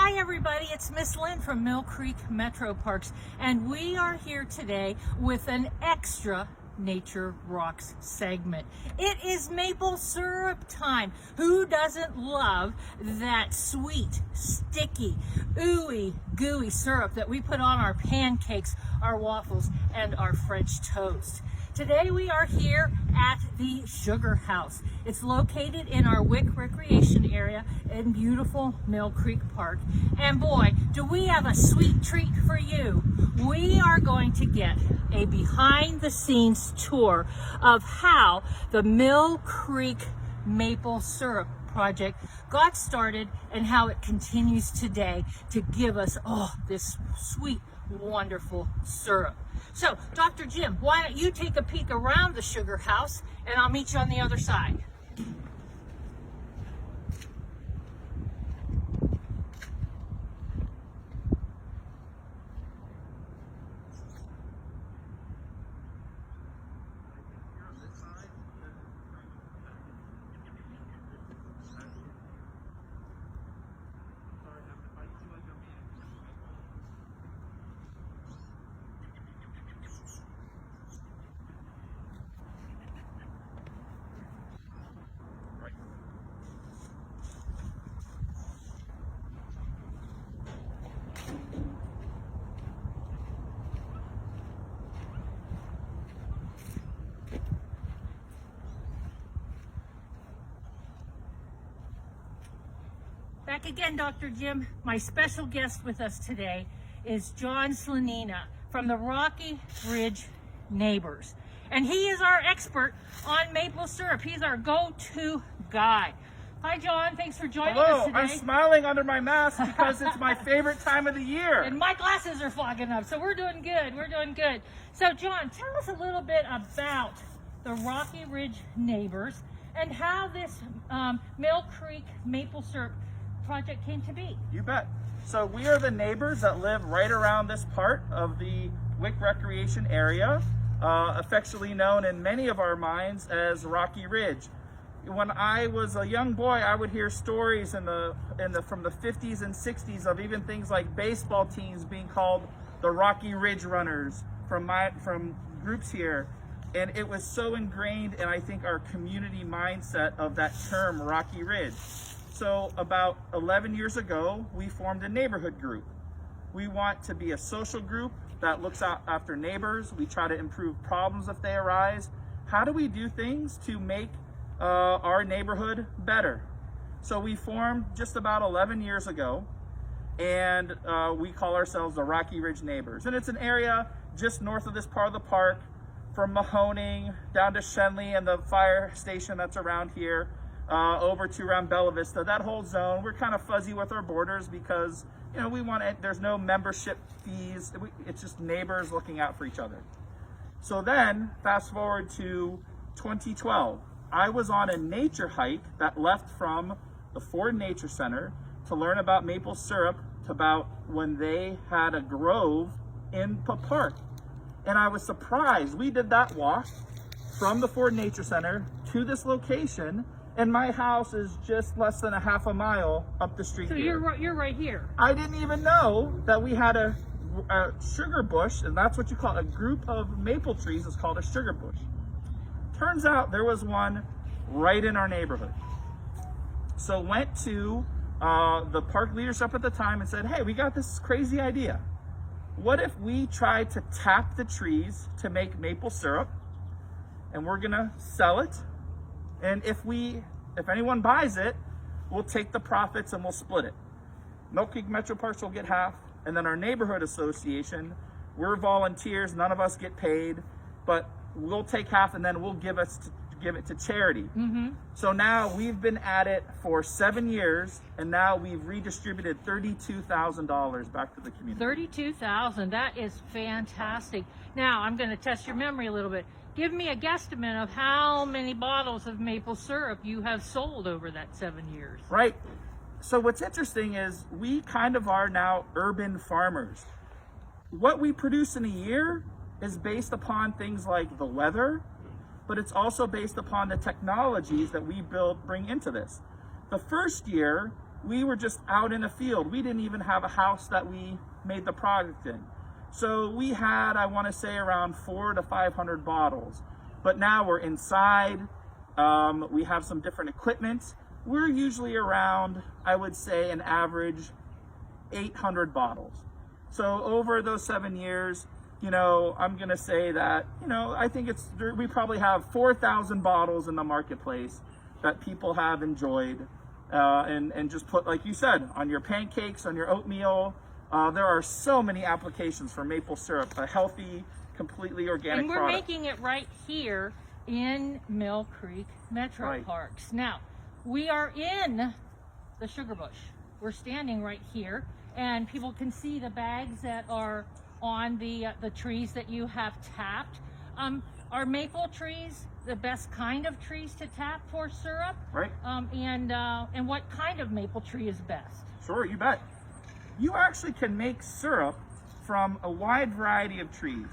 Hi everybody, it's Miss Lynn from Mill Creek MetroParks, and we are here today with an extra Nature Rocks segment. It is maple syrup time. Who doesn't love that sweet, sticky, ooey gooey syrup that we put on our pancakes, our waffles, and our French toast? Today we are here at the Sugar House. It's located in our Wick recreation area in beautiful Mill Creek Park. And boy, do we have a sweet treat for you. We are going to get a behind the scenes tour of how the Mill Creek Maple Syrup Project got started and how it continues today to give us this sweet, wonderful syrup. So, Dr. Jim, why don't you take a peek around the Sugar House and I'll meet you on the other side. Back again, Dr. Jim. My special guest with us today is John Slanina from the Rocky Ridge Neighbors. And he is our expert on maple syrup. He's our go-to guy. Hi, John. Thanks for joining us today. I'm smiling under my mask because it's my favorite time of the year. And my glasses are fogging up, so we're doing good. We're doing good. So, John, tell us a little bit about the Rocky Ridge Neighbors and how this Mill Creek Maple Syrup Project came to be. You bet. So we are the neighbors that live right around this part of the Wick recreation area, affectionately known in many of our minds as Rocky Ridge. When I was a young boy, I would hear stories from the 50s and 60s of even things like baseball teams being called the Rocky Ridge Runners from groups here. And it was so ingrained in, I think, our community mindset of that term, Rocky Ridge. So about 11 years ago, we formed a neighborhood group. We want to be a social group that looks out after neighbors. We try to improve problems if they arise. How do we do things to make our neighborhood better? So we formed just about 11 years ago, and we call ourselves the Rocky Ridge Neighbors. And it's an area just north of this part of the park, from Mahoning down to Shenley and the fire station that's around here, over to around Bella Vista. That whole zone, we're kind of fuzzy with our borders because, you know, there's no membership fees. It's just neighbors looking out for each other. So then, fast forward to 2012. I was on a nature hike that left from the Ford Nature Center to learn about maple syrup, about when they had a grove in Park. And I was surprised. We did that walk from the Ford Nature Center to this location, and my house is just less than a half a mile up the street. So here. you're right here. I didn't even know that we had a sugar bush, and that's what you call it. A group of maple trees is called a sugar bush. Turns out there was one right in our neighborhood. So went to the park leadership at the time and said, hey, we got this crazy idea. What if we tried to tap the trees to make maple syrup, and we're gonna sell it? And if anyone buys it, we'll take the profits and we'll split it. Mill Creek MetroParks will get half, and then our neighborhood association, we're volunteers, none of us get paid, but we'll take half and then we'll give it to charity. Mm-hmm. So now we've been at it for 7 years, and now we've redistributed $32,000 back to the community. $32,000, that is fantastic. Now I'm going to test your memory a little bit. Give me a guesstimate of how many bottles of maple syrup you have sold over that 7 years. Right. So what's interesting is we kind of are now urban farmers. What we produce in a year is based upon things like the weather, but it's also based upon the technologies that we bring into this. The first year, we were just out in a field. We didn't even have a house that we made the product in. So we had, I want to say, around 400 to 500 bottles. But now we're inside. We have some different equipment. We're usually around, I would say, an average 800 bottles. So over those 7 years, you know, I'm going to say that, you know, I think we probably have 4,000 bottles in the marketplace that people have enjoyed. And just put, like you said, on your pancakes, on your oatmeal. There are so many applications for maple syrup, a healthy, completely organic product. And we're making it right here in Mill Creek MetroParks. Right. Now, we are in the sugar bush. We're standing right here, and people can see the bags that are on the trees that you have tapped. Are maple trees the best kind of trees to tap for syrup? Right. And what kind of maple tree is best? Sure, you bet. You actually can make syrup from a wide variety of trees.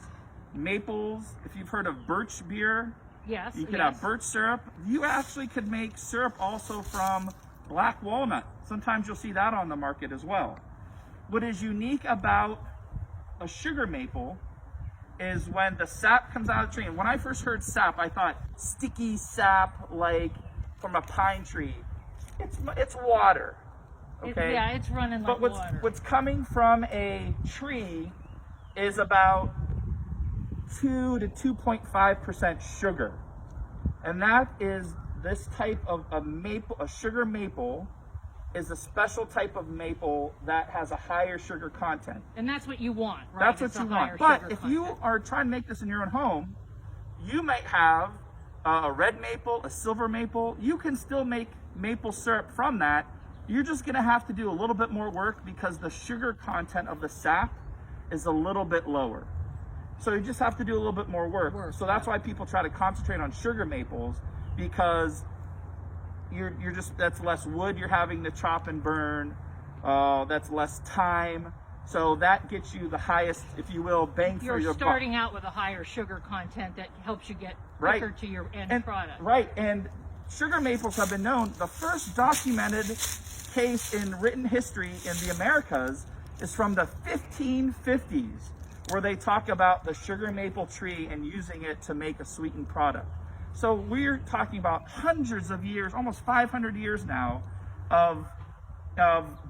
Maples, if you've heard of birch beer, yes, you can have birch syrup. You actually could make syrup also from black walnut. Sometimes you'll see that on the market as well. What is unique about a sugar maple is when the sap comes out of the tree. And when I first heard sap, I thought sticky sap like from a pine tree. It's water. Okay. Yeah, it's running like but water. What's coming from a tree is about 2 to 2.5% sugar. And that is this type of a maple, a sugar maple is a special type of maple that has a higher sugar content. And that's what you want, right? That's what you want. But if you are trying to make this in your own home, you might have a red maple, a silver maple. You can still make maple syrup from that. You're just gonna have to do a little bit more work because the sugar content of the sap is a little bit lower. So you just have to do a little bit more work. So that's why people try to concentrate on sugar maples, because you're just, that's less wood you're having to chop and burn, that's less time. So that gets you the highest, if you will, bang for your buck. You're starting out with a higher sugar content that helps you get quicker to your end product. Right, and sugar maples have been known, the first documented case in written history in the Americas is from the 1550s, where they talk about the sugar maple tree and using it to make a sweetened product. So we're talking about hundreds of years, almost 500 years now, of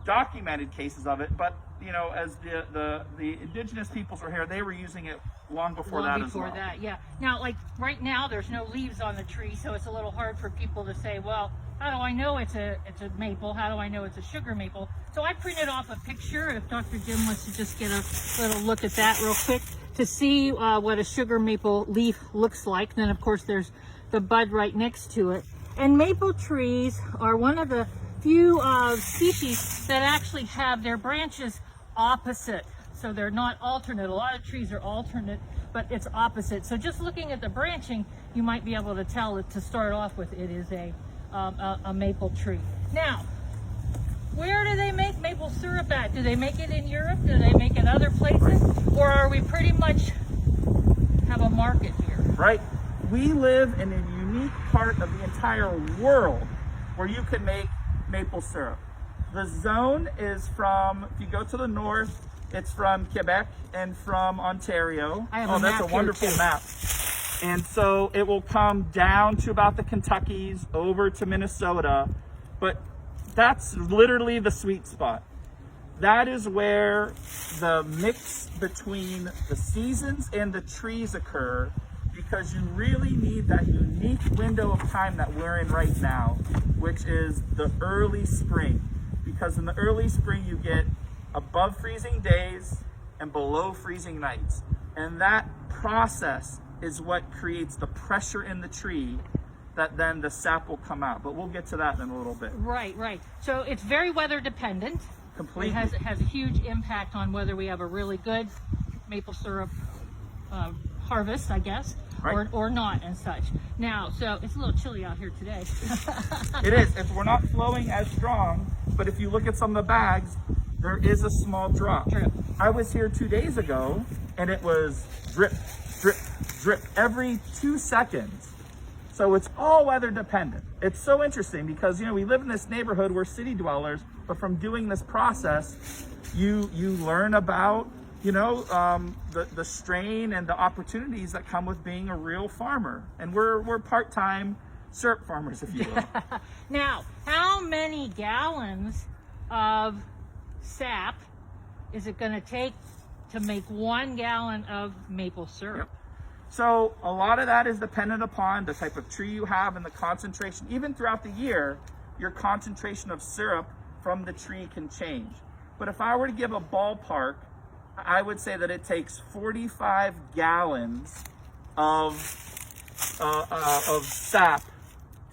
documented cases of it. But you know, as the indigenous peoples were here, they were using it long before that as well. Before that, yeah. Now, like right now, there's no leaves on the tree, so it's a little hard for people to say, well, how do I know it's a maple? How do I know it's a sugar maple? So I printed off a picture. If Dr. Jim wants to just get a little look at that real quick to see what a sugar maple leaf looks like. Then, of course, there's the bud right next to it. And maple trees are one of the few species that actually have their branches opposite. So they're not alternate. A lot of trees are alternate, but it's opposite. So just looking at the branching, you might be able to tell that to start off with, it is a maple tree. Now, where do they make maple syrup at? Do they make it in Europe? Do they make it other places? Or are we pretty much have a market here? Right. We live in a unique part of the entire world where you can make maple syrup. The zone is from, if you go to the north, it's from Quebec and from Ontario. I have a map. That's a wonderful map. And so it will come down to about the Kentuckys, over to Minnesota, but that's literally the sweet spot. That is where the mix between the seasons and the trees occur, because you really need that unique window of time that we're in right now, which is the early spring. Because in the early spring you get above freezing days and below freezing nights. And that process is what creates the pressure in the tree that then the sap will come out. But we'll get to that in a little bit. Right, right. So it's very weather dependent. Completely. It has a huge impact on whether we have a really good maple syrup harvest, I guess, right, or not and such. Now, so it's a little chilly out here today. It is. We're not flowing as strong, but if you look at some of the bags, there is a small drop. Drip. I was here 2 days ago, and it was drip, drip, drip every 2 seconds. So it's all weather dependent. It's so interesting because, we live in this neighborhood, we're city dwellers, but from doing this process, you learn about, the strain and the opportunities that come with being a real farmer. And we're part-time syrup farmers, if you will. Now, how many gallons of sap is it going to take to make 1 gallon of maple syrup? Yep. So a lot of that is dependent upon the type of tree you have and the concentration. Even throughout the year, your concentration of syrup from the tree can change. But if I were to give a ballpark, I would say that it takes 45 gallons of sap.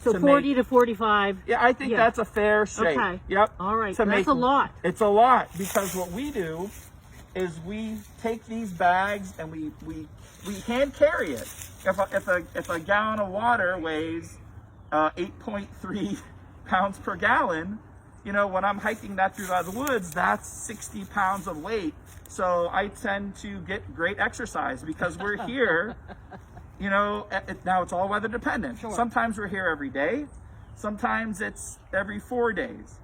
So 40 to 45. Yeah, I think that's a fair shake. Okay. Yep. All right. That's a lot. It's a lot because what we do is we take these bags and we hand carry it. If a gallon of water weighs 8.3 pounds per gallon, when I'm hiking that through the woods, that's 60 pounds of weight. So I tend to get great exercise because we're here. Now it's all weather dependent. Sure. Sometimes we're here every day. Sometimes it's every 4 days.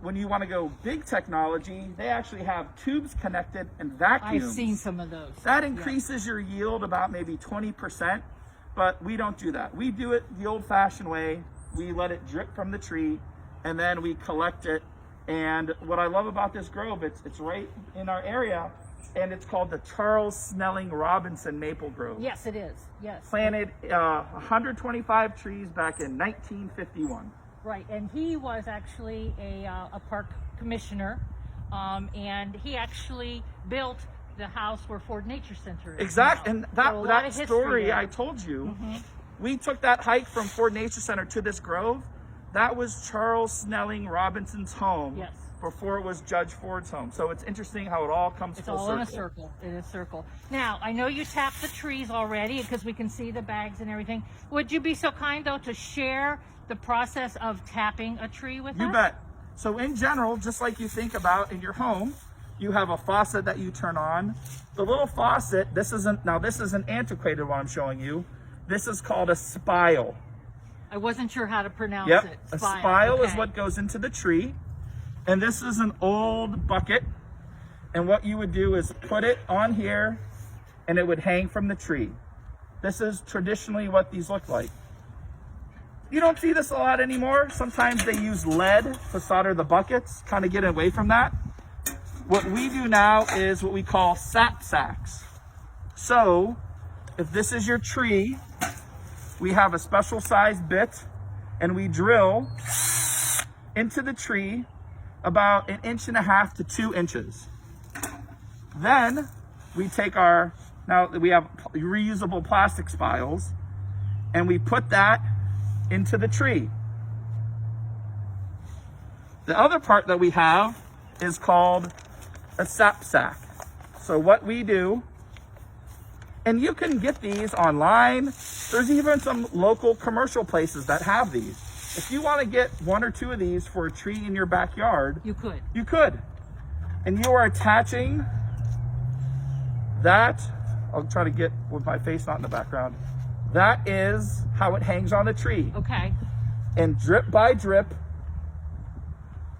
When you want to go big technology, they actually have tubes connected and vacuums. I've seen some of those. That increases your yield about maybe 20%, but we don't do that. We do it the old-fashioned way. We let it drip from the tree, and then we collect it. And what I love about this grove, it's right in our area, and it's called the Charles Snelling Robinson Maple Grove. Yes, it is. Yes. Planted 125 trees back in 1951. Right, and he was actually a park commissioner, and he actually built the house where Ford Nature Center is. Exactly, now. and So that story I told you, we took that hike from Ford Nature Center to this grove. That was Charles Snelling Robinson's home. Yes. Before it was Judge Ford's home. So it's interesting how it all comes full circle. It's all in a circle. It is a circle. Now, I know you tapped the trees already because we can see the bags and everything. Would you be so kind, though, to share the process of tapping a tree with us? You bet. So in general, just like you think about in your home, you have a faucet that you turn on. The little faucet, this is an antiquated one I'm showing you. This is called a spile. I wasn't sure how to pronounce Yep. it. A spile is what goes into the tree. And this is an old bucket. And what you would do is put it on here and it would hang from the tree. This is traditionally what these look like. You don't see this a lot anymore. Sometimes they use lead to solder the buckets, kind of get away from that. What we do now is what we call sap sacks. So if this is your tree, we have a special sized bit and we drill into the tree about 1.5 to 2 inches. Then we take now we have reusable plastic spiles and we put that into the tree. The other part that we have is called a sap sack. So what we do, and you can get these online. There's even some local commercial places that have these. If you want to get 1 or 2 of these for a tree in your backyard, You could. you could. And you are attaching that, I'll try to get with my face not in the background. That is how it hangs on the tree. Okay. And drip by drip,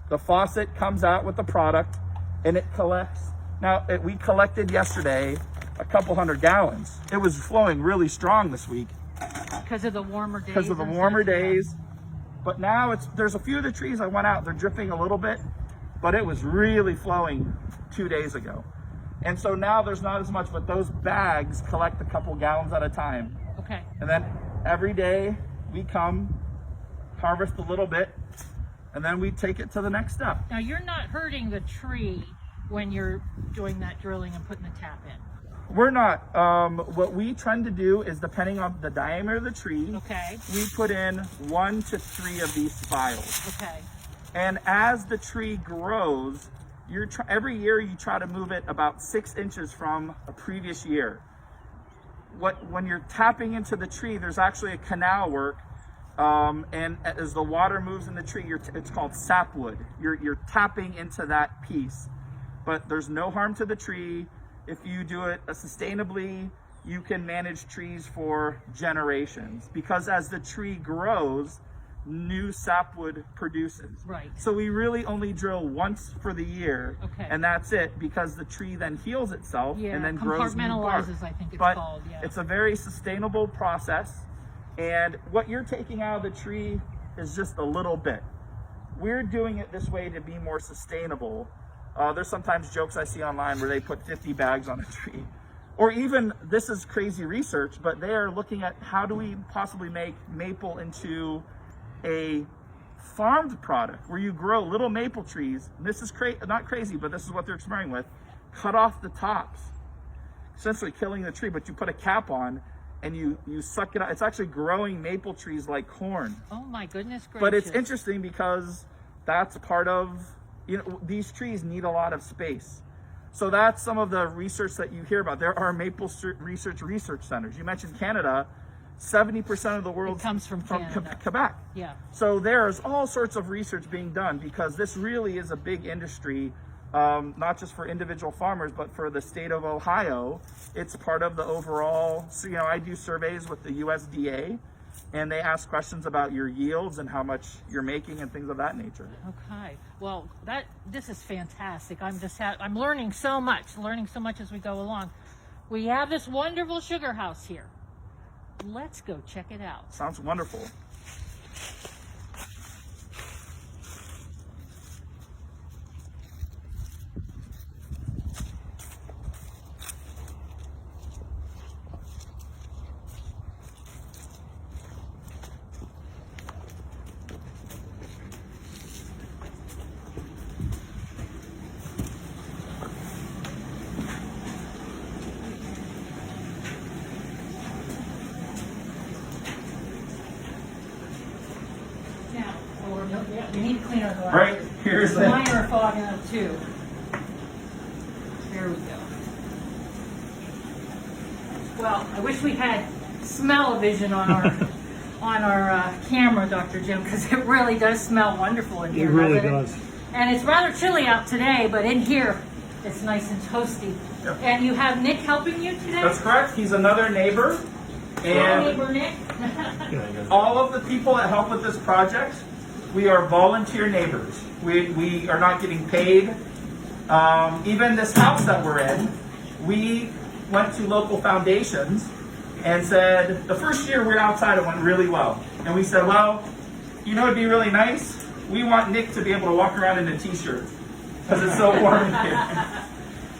the faucet comes out with the product and it collects. Now, we collected yesterday a couple 100 gallons. It was flowing really strong this week. Because of the warmer days. Because of the warmer days. But now there's a few of the trees I went out, they're dripping a little bit, but it was really flowing 2 days ago. And so now there's not as much, but those bags collect a couple gallons at a time. Okay. And then every day we come, harvest a little bit, and then we take it to the next step. Now, you're not hurting the tree when you're doing that drilling and putting the tap in. We're not. What we tend to do is, depending on the diameter of the tree, Okay. we put in 1 to 3 of these spiles. Okay. And as the tree grows, every year you try to move it about 6 inches from a previous year. When you're tapping into the tree, there's actually a canal work, and as the water moves in the tree, it's called sapwood. You're tapping into that piece, but there's no harm to the tree. If you do it sustainably, you can manage trees for generations, because as the tree grows, new sapwood produces. Right. So we really only drill once for the year, Okay. and that's it, because the tree then heals itself and then grows new bark. Compartmentalizes, I think it's But called. Yeah. it's a very sustainable process, and what you're taking out of the tree is just a little bit. We're doing it this way to be more sustainable. There's sometimes jokes I see online where they put 50 bags on a tree. Or even, this is crazy research, but they are looking at how do we possibly make maple into a farmed product where you grow little maple trees. And this is not crazy, but this is what they're experimenting with. Cut off the tops, essentially killing the tree, but you put a cap on and you suck it out. It's actually growing maple trees like corn. Oh my goodness gracious. But it's interesting because that's part of, these trees need a lot of space. So that's some of the research that you hear about. There are maple research centers. You mentioned Canada. 70% of the world comes from Quebec. Yeah. So there's all sorts of research being done, because this really is a big industry, not just for individual farmers, but for the state of Ohio. It's part of the overall, so, I do surveys with the USDA, and they ask questions about your yields and how much you're making and things of that nature. Okay. Well, this is fantastic. I'm learning so much as we go along. We have this wonderful sugar house here. Let's go check it out. Sounds wonderful. We need to clean our glasses. Right, here's the... Mine are fogging up too. There we go. Well, I wish we had smell-o-vision on our camera, Dr. Jim, because it really does smell wonderful in here. It really doesn't does. And it's rather chilly out today, but in here it's nice and toasty. Yep. And you have Nick helping you today? That's correct. He's another neighbor. And Neighbor Nick? all of the people that help with this project, we are volunteer neighbors. We are not getting paid. Even this house that we're in, we went to local foundations and said, the first year we were outside, it went really well. And we said, well, it'd be really nice. We want Nick to be able to walk around in a t-shirt because it's so warm in here.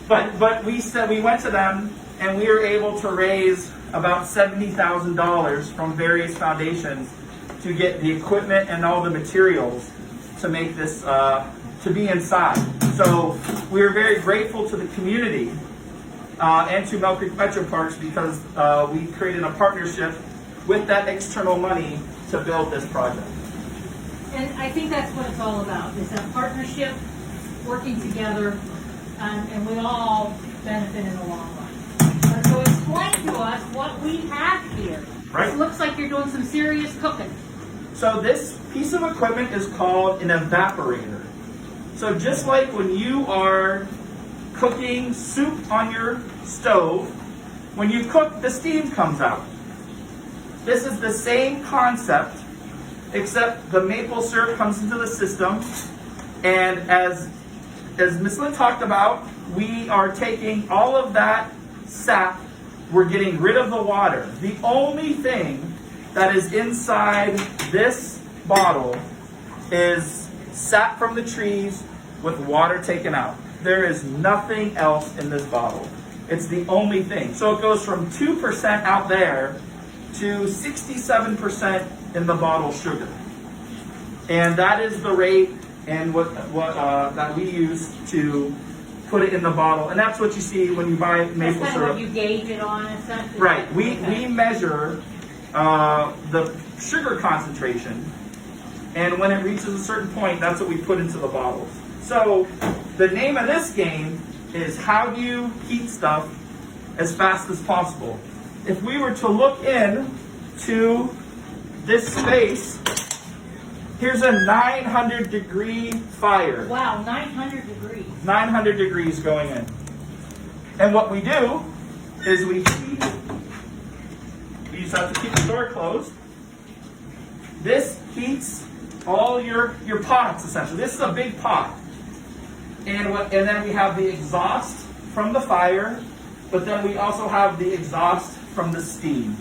But we said, we went to them and we were able to raise about $70,000 from various foundations to get the equipment and all the materials to make this, to be inside. So we are very grateful to the community and to Mill Creek MetroParks, because we created a partnership with that external money to build this project. And I think that's what it's all about, is that partnership, working together, and we all benefit in the long run. So explain to us what we have here. Right. It looks like you're doing some serious cooking. So this piece of equipment is called an evaporator. So just like when you are cooking soup on your stove, when you cook, the steam comes out. This is the same concept, except the maple syrup comes into the system, and as Ms. Lynn talked about, we are taking all of that sap, we're getting rid of the water. The only thing that is inside this bottle is sap from the trees with water taken out. There is nothing else in this bottle. It's the only thing. So it goes from 2% out there to 67% in the bottle sugar. And that is the rate and what that we use to put it in the bottle. And that's what you see when you buy maple That's syrup. what you gauge it on and stuff? Right. We measure the sugar concentration, and when it reaches a certain point, that's what we put into the bottles. So the name of this game is how do you heat stuff as fast as possible. If we were to look in to this space, here's a 900 degree fire. Wow, 900 degrees. 900 degrees going in. And what we do is we heat you just have to keep the door closed. This heats all your pots, essentially. This is a big pot. And then we have the exhaust from the fire, but then we also have the exhaust from the steam.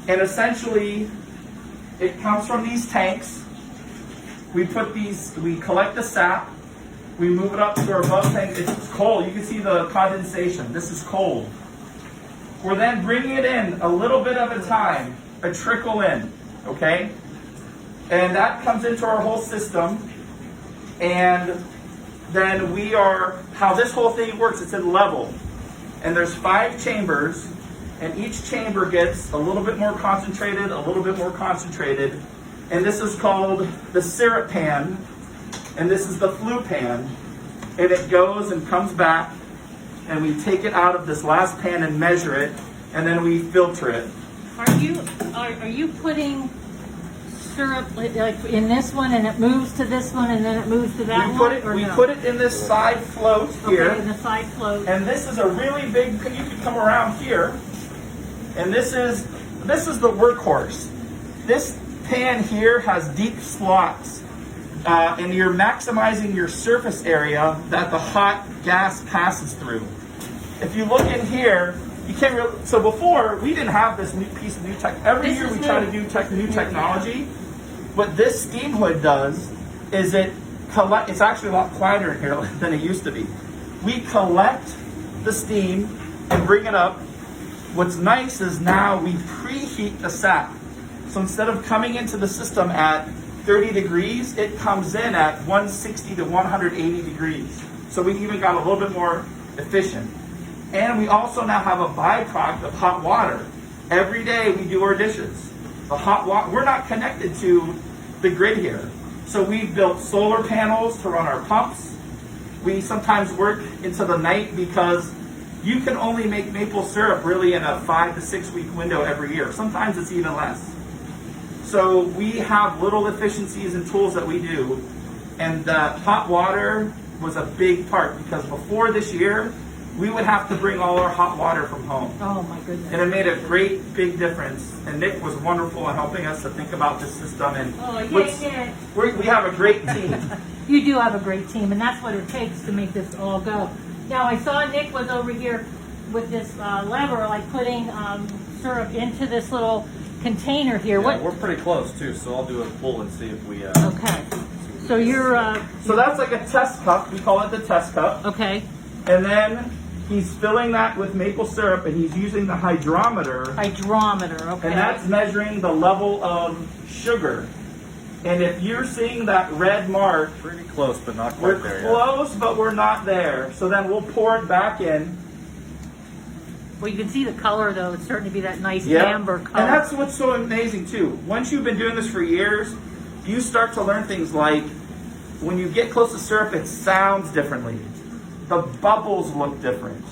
And essentially, it comes from these tanks. We collect the sap, we move it up to our above tank. It's cold. You can see the condensation. This is cold. We're then bringing it in a little bit at a time, a trickle in, okay? And that comes into our whole system. And then how this whole thing works, it's in level. And there's 5 chambers, and each chamber gets a little bit more concentrated, a little bit more concentrated. And this is called the syrup pan, and this is the flue pan. And it goes and comes back, and we take it out of this last pan and measure it, and then we filter it. Are you putting syrup like in this one, and it moves to this one, and then it moves to that one? We put it in this side float here. Okay, in the side float. And this is a really big. You can come around here, and this is the workhorse. This pan here has deep slots, and you're maximizing your surface area that the hot gas passes through. If you look in here, you can't really. So before we didn't have this new piece of new tech. Every year we try to do new technology. What this steam hood does is it's actually a lot quieter in here than it used to be. We collect the steam and bring it up. What's nice is now we preheat the sap. So instead of coming into the system at 30 degrees, it comes in at 160 to 180 degrees. So we even got a little bit more efficient. And we also now have a byproduct of hot water. Every day we do our dishes. The hot water, we're not connected to the grid here. So we've built solar panels to run our pumps. We sometimes work into the night because you can only make maple syrup really in a 5 to 6 week window every year. Sometimes it's even less. So we have little efficiencies and tools that we do. And hot water was a big part because before this year, we would have to bring all our hot water from home. Oh my goodness. And it made a great, big difference. And Nick was wonderful in helping us to think about this system. And we have a great team. You do have a great team, and that's what it takes to make this all go. Now, I saw Nick was over here with this lever, like putting syrup into this little container here. Yeah, we're pretty close too, so I'll do a pull and see if we. Okay. So you're. So that's like a test cup. We call it the test cup. Okay. And then he's filling that with maple syrup, and he's using the hydrometer. Hydrometer, okay. And that's measuring the level of sugar. And if you're seeing that red mark, Pretty close, but not quite there yet. we're close, but we're not there. So then we'll pour it back in. Well, you can see the color, though. It's starting to be that nice amber color. And that's what's so amazing, too. Once you've been doing this for years, you start to learn things like when you get close to syrup, it sounds differently. The bubbles look different.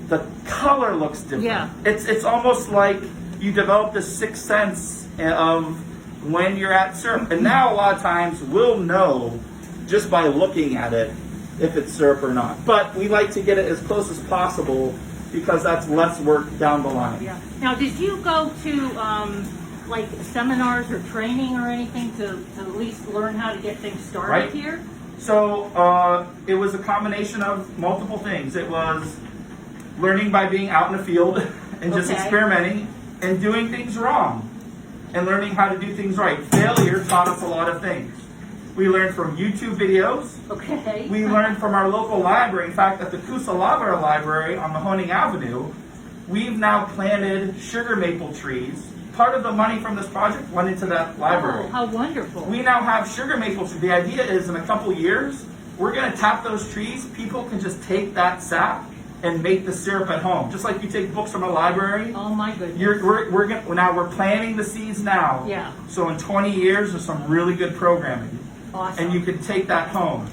The color looks different. Yeah. It's almost like you develop this sixth sense of when you're at syrup. And now a lot of times we'll know just by looking at it if it's syrup or not. But we like to get it as close as possible because that's less work down the line. Yeah. Now, did you go to like seminars or training or anything to at least learn how to get things started here? So it was a combination of multiple things. It was learning by being out in the field and just experimenting and doing things wrong and learning how to do things right. Failure taught us a lot of things. We learned from YouTube videos. Okay. We learned from our local library. In fact, at the Kusalava Library on Mahoning Avenue, we've now planted sugar maple trees. Part of the money from this project went into that library. Oh, how wonderful. We now have sugar maple trees. The idea is in a couple years, we're going to tap those trees. People can just take that sap and make the syrup at home. Just like you take books from a library. Oh my goodness. We're planting the seeds now. Yeah. So in 20 years, there's some really good programming. Awesome. And you can take that home.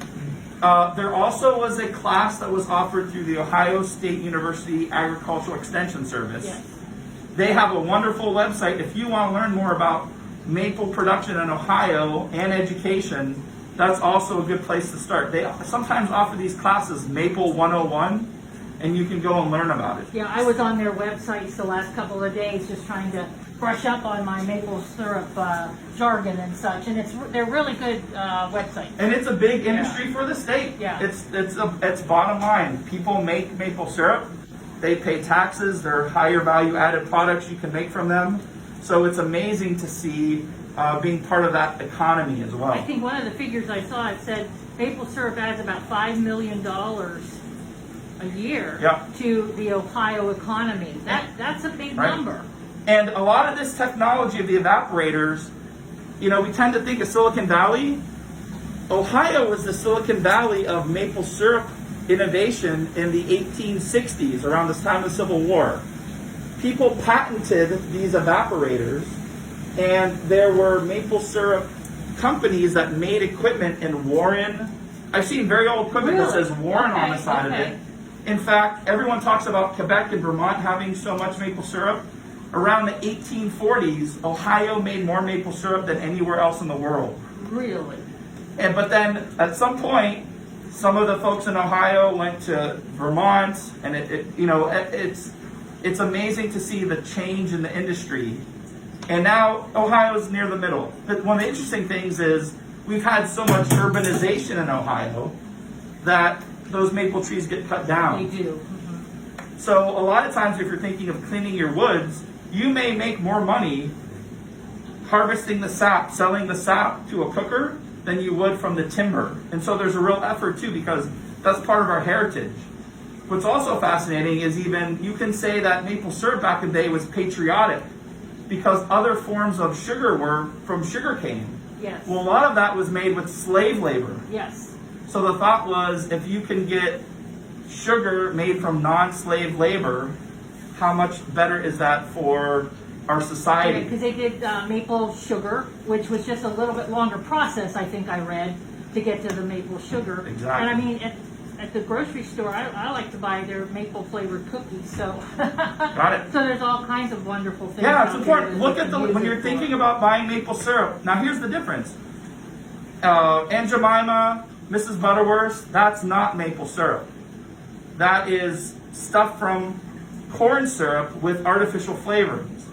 There also was a class that was offered through the Ohio State University Agricultural Extension Service. Yes. They have a wonderful website. If you want to learn more about maple production in Ohio and education, that's also a good place to start. They sometimes offer these classes, Maple 101, and you can go and learn about it. Yeah, I was on their websites the last couple of days just trying to brush up on my maple syrup jargon and such, and they're really good websites. And it's a big industry for the state. Yeah. It's bottom line. People make maple syrup. They pay taxes. They're higher value added products you can make from them. So it's amazing to see being part of that economy as well. I think one of the figures I saw, it said maple syrup adds about $5 million a year to the Ohio economy. That's a big number. And a lot of this technology of the evaporators, we tend to think of Silicon Valley. Ohio was the Silicon Valley of maple syrup innovation in the 1860s, around this time of the Civil War. People patented these evaporators, and there were maple syrup companies that made equipment in Warren. I've seen very old equipment that says Warren on the side of it. In fact, everyone talks about Quebec and Vermont having so much maple syrup. Around the 1840s, Ohio made more maple syrup than anywhere else in the world. Really? But then at some point, some of the folks in Ohio went to Vermont, and it's amazing to see the change in the industry. And now Ohio's near the middle. But one of the interesting things is we've had so much urbanization in Ohio that those maple trees get cut down. They do. Mm-hmm. So a lot of times if you're thinking of cleaning your woods, you may make more money harvesting the sap, selling the sap to a cooker than you would from the timber. And so there's a real effort too, because that's part of our heritage. What's also fascinating is even you can say that maple syrup back in the day was patriotic because other forms of sugar were from sugarcane. Yes. Well, a lot of that was made with slave labor. Yes. So the thought was if you can get sugar made from non-slave labor, how much better is that for our society? Because they did maple sugar, which was just a little bit longer process, I think I read, to get to the maple sugar. Exactly. And I mean, at the grocery store, I like to buy their maple flavored cookies. So, Got it. So there's all kinds of wonderful things. Yeah, it's out important. there Look that at you can when use you're it thinking for. about buying maple syrup. Now here's the difference. Aunt Jemima, Mrs. Butterworth, that's not maple syrup. That is stuff from corn syrup with artificial flavorings.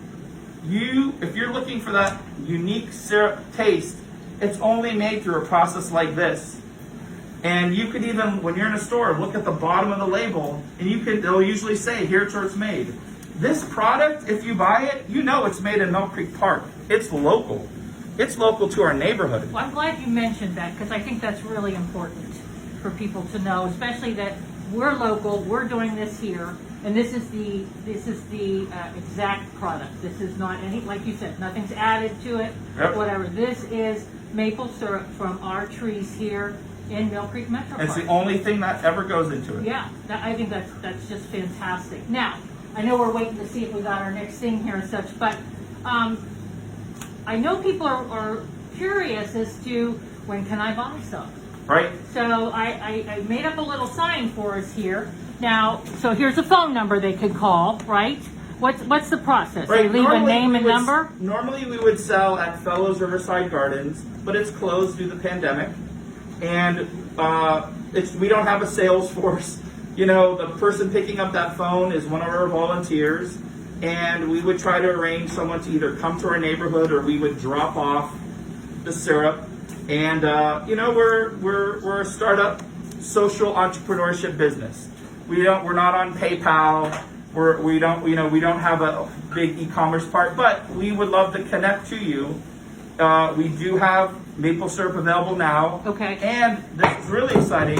If you're looking for that unique syrup taste, it's only made through a process like this. And you could even, when you're in a store, look at the bottom of the label, and it'll usually say, here's where it's made. This product, if you buy it, you know it's made in Mill Creek Park. It's local. It's local to our neighborhood. Well, I'm glad you mentioned that because I think that's really important for people to know, especially that we're local, we're doing this here, and this is the exact product. This is not any, like you said, nothing's added to it, whatever. This is maple syrup from our trees here in Mill Creek MetroParks. It's the only thing that ever goes into it. Yeah, I think that's just fantastic. Now, I know we're waiting to see if we got our next thing here and such, but I know people are curious as to when can I buy some. Right. So I made up a little sign for us here. Now, so here's a phone number they could call, right? What's the process? Right. They leave a name and number? Normally we would sell at Fellows Riverside Gardens, but it's closed due to the pandemic. And we don't have a sales force. The person picking up that phone is one of our volunteers. And we would try to arrange someone to either come to our neighborhood or we would drop off the syrup. And we're a startup social entrepreneurship business. We're not on PayPal. We don't have a big e-commerce part, but we would love to connect to you. We do have maple syrup available now. Okay. And this is really exciting.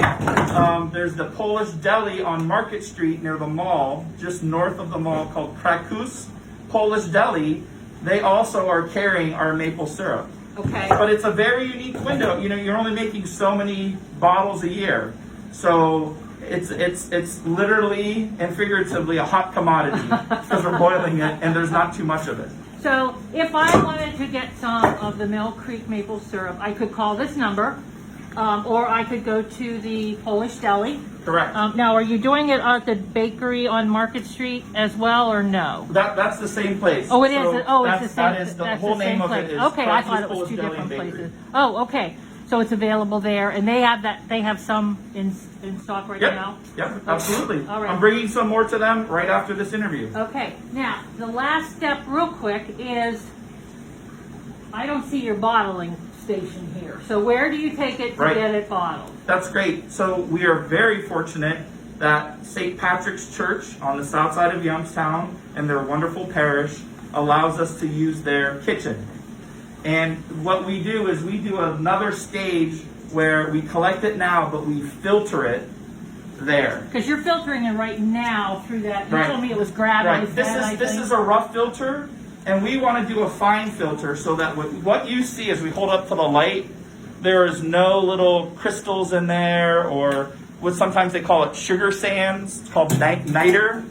There's the Polish deli on Market Street near the mall, just north of the mall, called Krakus Polish Deli. They also are carrying our maple syrup. Okay. But it's a very unique window. You're only making so many bottles a year. So it's literally and figuratively a hot commodity because we're boiling it and there's not too much of it. So if I wanted to get some of the Mill Creek maple syrup, I could call this number, or I could go to the Polish Deli. Correct. Now, are you doing it at the bakery on Market Street as well, or no? That's the same place. Oh, it is. So Oh, it's the same. That is the that's whole the same name place. of it is Okay, I thought Krakus it was Polish two Deli different and Bakery. places. Oh, okay. So So it's available there, and they have some in stock right now? Yep, absolutely. All right. I'm bringing some more to them right after this interview. Okay, now, the last step real quick is, I don't see your bottling station here. So where do you take it to Right. get it bottled? That's great. So we are very fortunate that St. Patrick's Church on the south side of Youngstown and their wonderful parish allows us to use their kitchen. And what we do is we do another stage where we collect it now, but we filter it there. Because you're filtering it right now through that. You Right. told me it was gravel. Right. This is a rough filter, and we want to do a fine filter so that what you see as we hold up to the light, there is no little crystals in there, or what sometimes they call it sugar sands. It's called niter.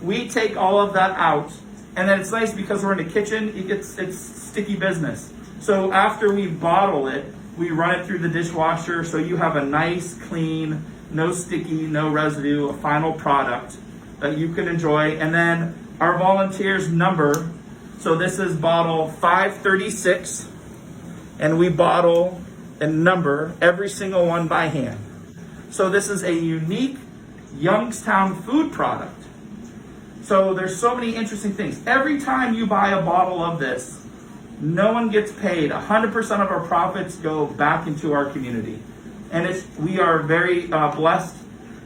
We take all of that out, and then it's nice because we're in the kitchen. It's sticky business. So after we bottle it, we run it through the dishwasher, so you have a nice, clean, no sticky, no residue, a final product that you can enjoy. And then our volunteers number. So this is bottle 536, and we bottle and number every single one by hand. So this is a unique Youngstown food product. So there's so many interesting things. Every time you buy a bottle of this, no one gets paid. 100% of our profits go back into our community. And we are very blessed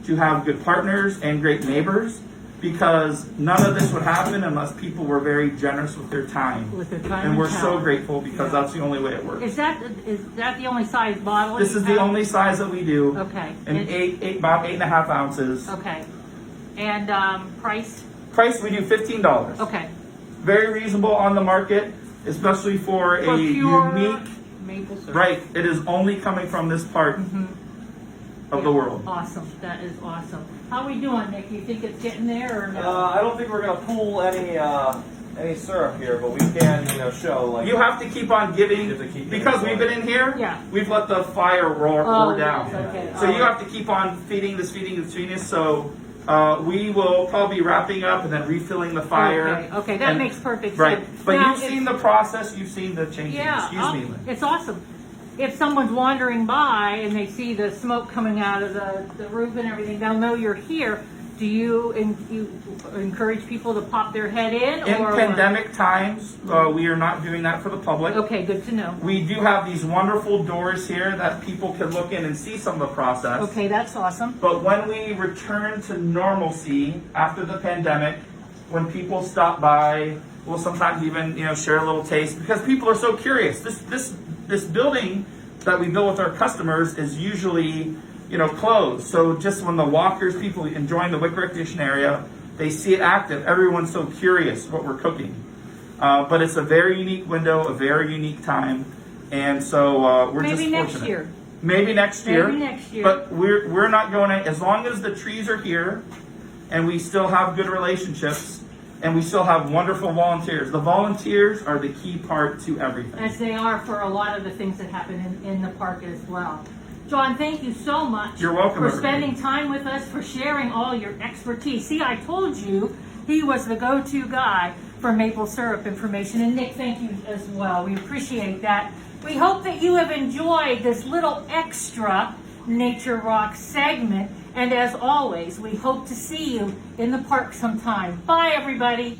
to have good partners and great neighbors, because none of this would happen unless people were very generous with their time. And we're so grateful, because that's the only way it works. Is that the only size bottle? This is the only size that we do. Okay. And about 8.5 ounces. Okay. And price? Price, we do $15. Okay. Very reasonable on the market, especially for a pure unique. Maple syrup. Right. It is only coming from this part of the world. Awesome. That is awesome. How are we doing, Nick? You think it's getting there or no? I don't think we're gonna pull any syrup here, but we can, show like. You have to keep on giving, You have to keep because giving we've been in here. Yeah. We've let the fire roar down. yes, okay. So All you right. have to keep on feeding this. So we will probably be wrapping up and then refilling the fire. Okay, that And- makes perfect Right. sense. But Now, you've seen the process. You've seen the changes. Yeah, Excuse me, Lynn. it's awesome. If someone's wandering by and they see the smoke coming out of the roof and everything, they'll know you're here. Do you encourage people to pop their head in? In or pandemic times, we are not doing that for the public. Okay, good to know. We do have these wonderful doors here that people can look in and see some of the process. Okay, that's awesome. But when we return to normalcy after the pandemic, when people stop by, we'll sometimes even share a little taste, because people are so curious. This building that we build with our customers is usually closed. So just when the walkers, people enjoying the Wick recreation area, they see it active. Everyone's so curious what we're cooking. But it's a very unique window, a very unique time, and so we're Maybe just next fortunate. year. Maybe next year. Maybe next year. But we're not going to, as long as the trees are here, and we still have good relationships, and we still have wonderful volunteers. The volunteers are the key part to everything. As they are for a lot of the things that happen in the park as well. John, thank you so much. You're welcome, for everybody. spending time with us, for sharing all your expertise. See, I told you he was the go-to guy for maple syrup information. And Nick, thank you as well. We appreciate that. We hope that you have enjoyed this little extra Nature Rock segment. And as always, we hope to see you in the park sometime. Bye, everybody.